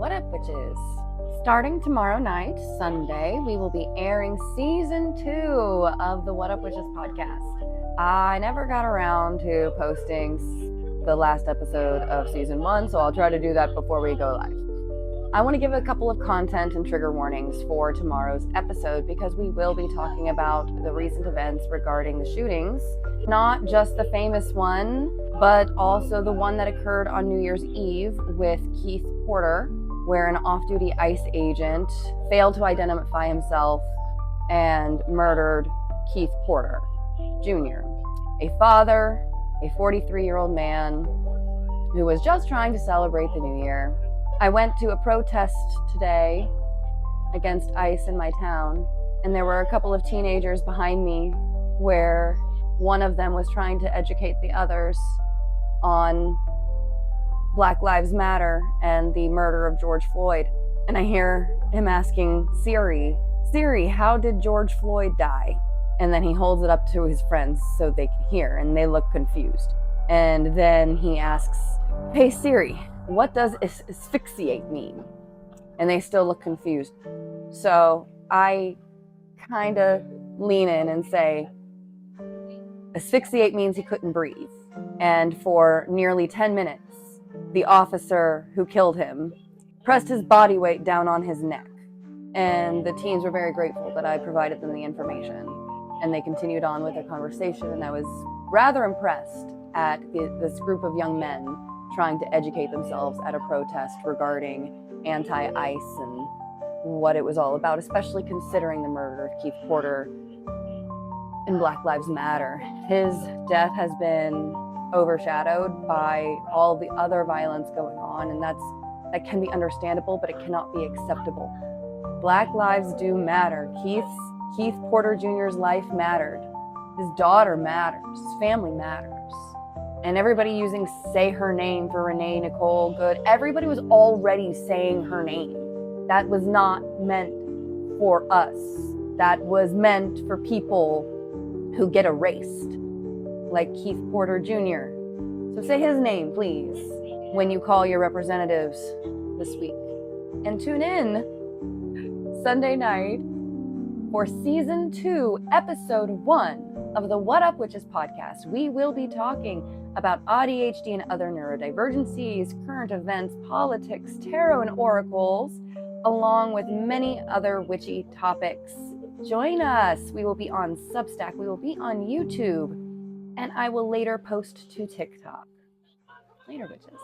What up, witches? Starting tomorrow night, Sunday, we will be airing season 2 of the What Up Witches podcast. I never got around to posting the last episode of season 1, so I'll try to do that before we go live. I want to give a couple of content and trigger warnings for tomorrow's episode because we will be talking about the recent events regarding the shootings. Not just the famous one, but also the one that occurred on New Year's Eve with Keith Porter, where an off-duty ICE agent failed to identify himself and murdered Keith Porter Jr., a father, a 43-year-old man who was just trying to celebrate the new year. I went to a protest today against ICE in my town, and there were a couple of teenagers behind me where one of them was trying to educate the others on Black Lives Matter and the murder of George Floyd. And I hear him asking Siri, how did George Floyd die? And then he holds it up to his friends so they can hear, and they look confused. And then he asks, hey Siri, what does asphyxiate mean? And they still look confused. So I kind of lean in and say, asphyxiate means he couldn't breathe. And for nearly 10 minutes, the officer who killed him pressed his body weight down on his neck. And the teens were very grateful that I provided them the information. And they continued on with their conversation. And I was rather impressed at this group of young men trying to educate themselves at a protest regarding anti-ICE and what it was all about, especially considering the murder of Keith Porter and Black Lives Matter. His death has been overshadowed by all the other violence going on, and that can be understandable, but it cannot be acceptable. Black lives do matter. Keith Porter Jr.'s life mattered. His daughter matters. His family matters. And everybody using say her name for Renee Nicole Good, everybody was already saying her name. That was not meant for us. That was meant for people who get erased, like Keith Porter Jr. So say his name, please, when you call your representatives this week. And tune in Sunday night for season 2, episode 1 of the What Up Witches podcast. We will be talking about ADHD and other neurodivergencies, current events, politics, tarot and oracles, along with many other witchy topics. Join us. We will be on Substack. We will be on YouTube. And I will later post to TikTok. Later, witches.